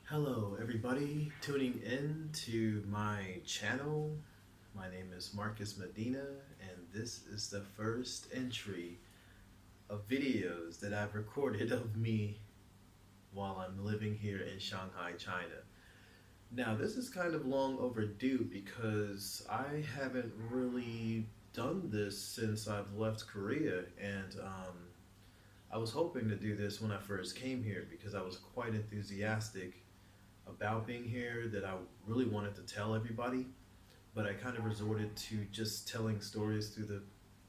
Hello, everybody tuning in to my channel. My name is Marcus Medina, and this is the first entry of videos that I've recorded of me while I'm living here in Shanghai, China. Now, this is kind of long overdue because I haven't really done this since I've left Korea, and I was hoping to do this when I first came here because I was quite enthusiastic about being here that I really wanted to tell everybody, but I kind of resorted to just telling stories through the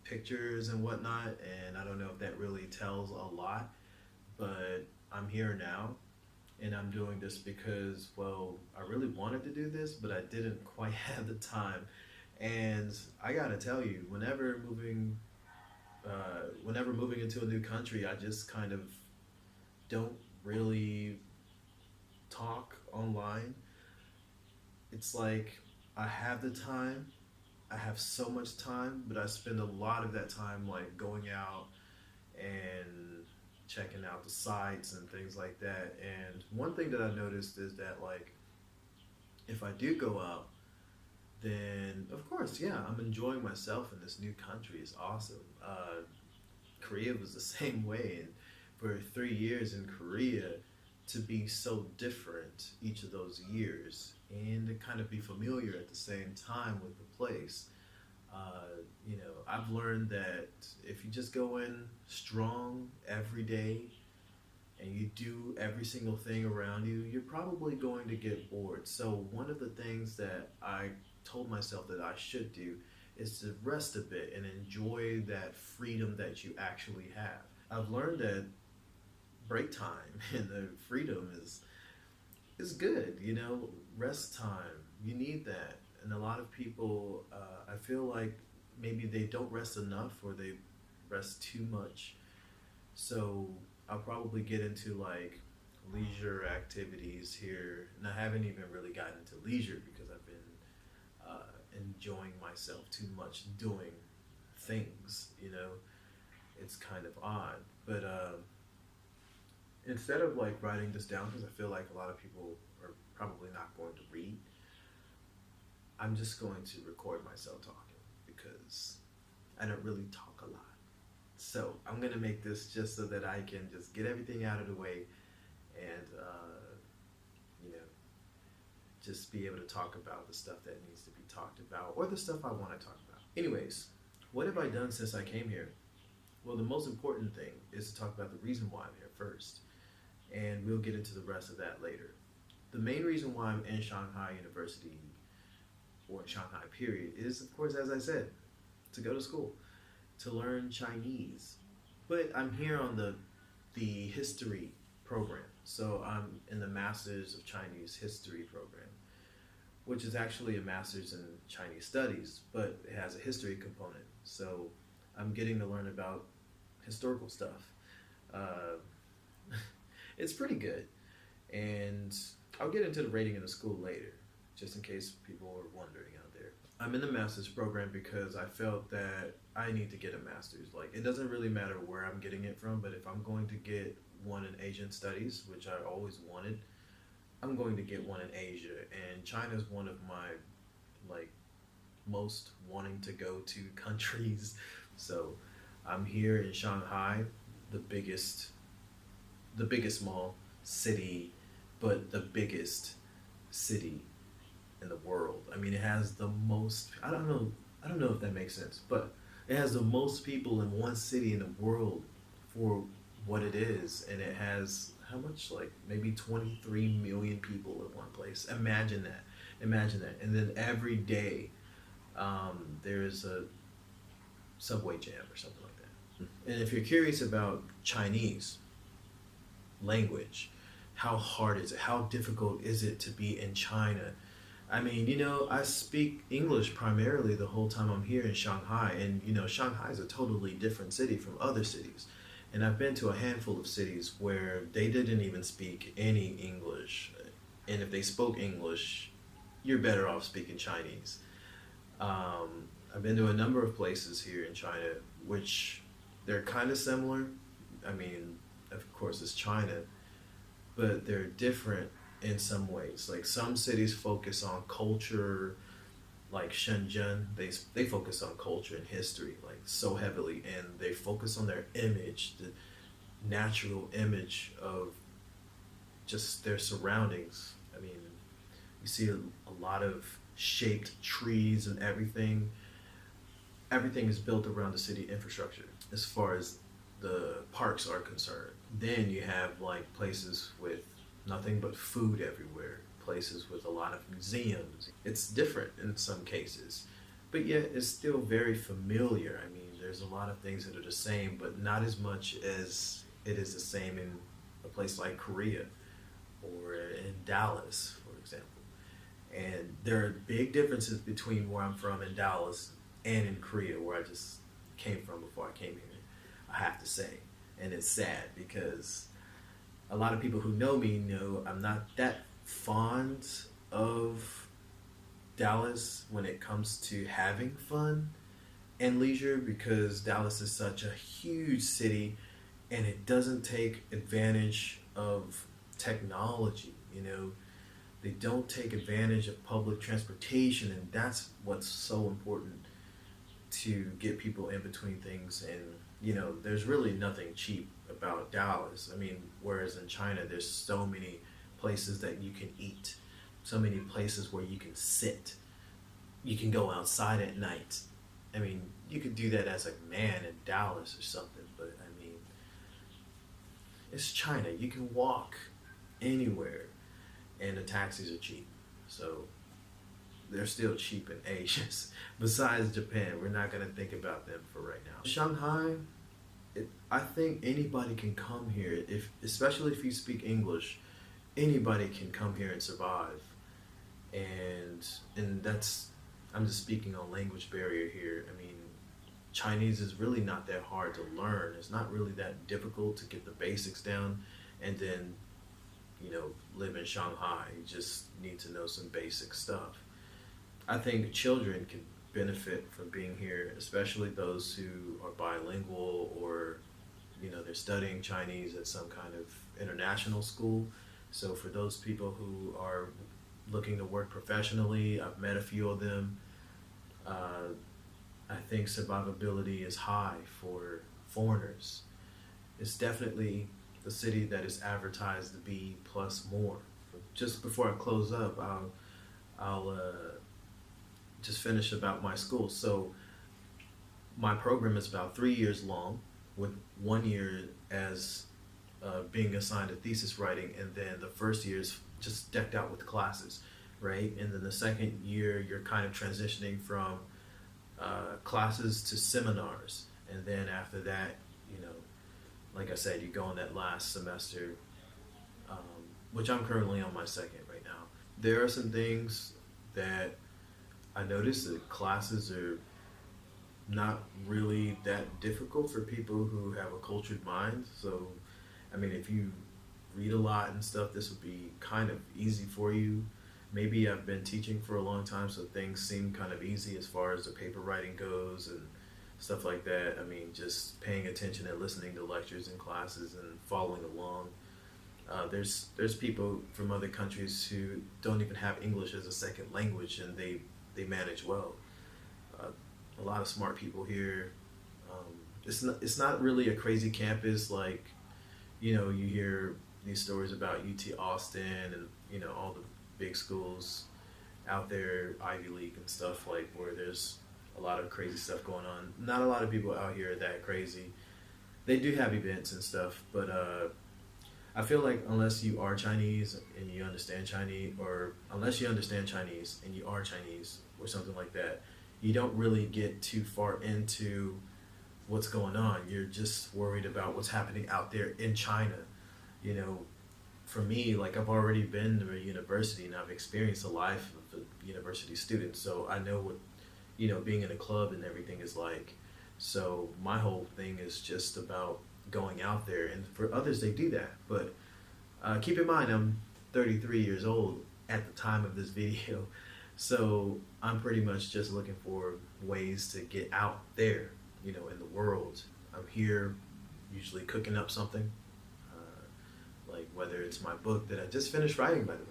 pictures and whatnot, and I don't know if that really tells a lot, but I'm here now, and I'm doing this because, well, I really wanted to do this, but I didn't quite have the time. And I gotta tell you, whenever moving into a new country, I just kind of don't really talk online. It's like I have the time, I have so much time, but I spend a lot of that time like going out and checking out the sites and things like that. And one thing that I noticed is that like if I do go out, then of course, yeah, I'm enjoying myself in this new country. It's awesome. Korea was the same way, and for 3 years in Korea, to be so different each of those years and to kind of be familiar at the same time with the place. I've learned that if you just go in strong every day and you do every single thing around you, you're probably going to get bored. So, one of the things that I told myself that I should do is to rest a bit and enjoy that freedom that you actually have. I've learned that break time and the freedom is good. Rest time, you need that. And a lot of people, I feel like maybe they don't rest enough or they rest too much. So I'll probably get into like leisure activities here, and I haven't even really gotten into leisure because I've been enjoying myself too much doing things. It's kind of odd, but instead of like writing this down, because I feel like a lot of people are probably not going to read, I'm just going to record myself talking because I don't really talk a lot. So I'm gonna make this just so that I can just get everything out of the way and you know just be able to talk about the stuff that needs to be talked about or the stuff I want to talk about. Anyways, what have I done since I came here? Well, the most important thing is to talk about the reason why I'm here first, and we'll get into the rest of that later. The main reason why I'm in Shanghai University, or Shanghai period, is of course, as I said, to go to school, to learn Chinese. But I'm here on the history program. So I'm in the Masters of Chinese History program, which is actually a master's in Chinese studies, but it has a history component. So I'm getting to learn about historical stuff. Uh, it's pretty good. And I'll get into the rating of the school later, just in case people are wondering out there. I'm in the master's program because I felt that I need to get a master's. Like, it doesn't really matter where I'm getting it from, but if I'm going to get one in Asian studies, which I always wanted, I'm going to get one in Asia. And China is one of my, like, most wanting to go to countries. So I'm here in Shanghai, the biggest the biggest small city, but the biggest city in the world. I mean, it has the most. I don't know if that makes sense, but it has the most people in one city in the world for what it is, and it has how much? Like maybe 23 million people in one place. Imagine that. Imagine that. And then every day, there's a subway jam or something like that. And if you're curious about Chinese language, how hard is it? How difficult is it to be in China? I mean, I speak English primarily the whole time I'm here in Shanghai, and Shanghai is a totally different city from other cities. And I've been to a handful of cities where they didn't even speak any English. And if they spoke English, you're better off speaking Chinese. I've been to a number of places here in China, which they're kind of similar. I mean, of course, it's China, but they're different in some ways. Like some cities focus on culture, like Shenzhen, they focus on culture and history like so heavily, and they focus on their image, the natural image of just their surroundings. I mean, you see a lot of shaped trees and everything. Everything is built around the city infrastructure as far as the parks are concerned. Then you have like places with nothing but food everywhere, places with a lot of museums. It's different in some cases, but yet it's still very familiar. I mean, there's a lot of things that are the same, but not as much as it is the same in a place like Korea or in Dallas, for example. And there are big differences between where I'm from in Dallas and in Korea, where I just came from before I came here, I have to say. And it's sad because a lot of people who know me know I'm not that fond of Dallas when it comes to having fun and leisure, because Dallas is such a huge city and it doesn't take advantage of technology, you know. They don't take advantage of public transportation, and that's what's so important to get people in between things. And you know, there's really nothing cheap about Dallas. I mean, whereas in China there's so many places that you can eat, so many places where you can sit, you can go outside at night. I mean, you could do that as a man in Dallas or something, but I mean, it's China. You can walk anywhere and the taxis are cheap. So they're still cheap in Asia. Besides Japan, we're not going to think about them for right now. Shanghai, I think anybody can come here, especially if you speak English. Anybody can come here and survive, and that's, I'm just speaking on language barrier here. I mean, Chinese is really not that hard to learn. It's not really that difficult to get the basics down, and then, you know, live in Shanghai. You just need to know some basic stuff. I think children can benefit from being here, especially those who are bilingual, or, you know, they're studying Chinese at some kind of international school. So for those people who are looking to work professionally, I've met a few of them. I think survivability is high for foreigners. It's definitely the city that is advertised to be plus more. Just before I close up, I'll just finish about my school. So my program is about 3 years long, with 1 year as being assigned to thesis writing, and then the first year is just decked out with classes, right? And then the second year, you're kind of transitioning from classes to seminars, and then after that, you know, like I said, you go on that last semester, which I'm currently on my second right now. There are some things that I noticed that classes are not really that difficult for people who have a cultured mind. So, I mean, if you read a lot and stuff, this would be kind of easy for you. Maybe I've been teaching for a long time, so things seem kind of easy as far as the paper writing goes and stuff like that. I mean, just paying attention and listening to lectures and classes and following along. There's people from other countries who don't even have English as a second language, and they manage well. A lot of smart people here. It's not really a crazy campus like, you know, you hear these stories about UT Austin and, you know, all the big schools out there, Ivy League and stuff, like where there's a lot of crazy stuff going on. Not a lot of people out here are that crazy. They do have events and stuff, but I feel like unless you are Chinese and you understand Chinese, or unless you understand Chinese and you are Chinese or something like that, you don't really get too far into what's going on. You're just worried about what's happening out there in China. You know, for me, like I've already been to a university and I've experienced the life of a university student, so I know what, you know, being in a club and everything is like. So my whole thing is just about going out there, and for others they do that. But keep in mind, I'm 33 years old at the time of this video, so I'm pretty much just looking for ways to get out there, you know, in the world. I'm here usually cooking up something, like whether it's my book that I just finished writing, by the way.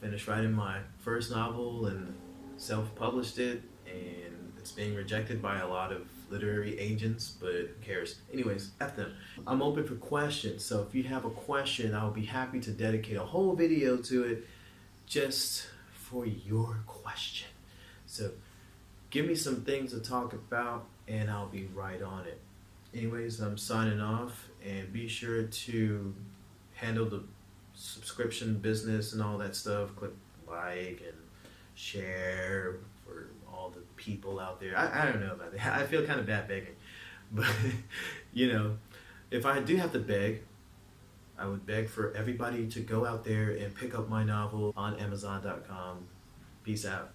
Finished writing my first novel and self-published it, and it's being rejected by a lot of literary agents, but who cares? Anyways, F them. I'm open for questions, so if you have a question, I'll be happy to dedicate a whole video to it just for your question. So give me some things to talk about, and I'll be right on it. Anyways, I'm signing off, and be sure to handle the subscription business and all that stuff. Click like and share for all the people out there. I don't know about that. I feel kind of bad begging, but you know, if I do have to beg, I would beg for everybody to go out there and pick up my novel on Amazon.com. Peace out.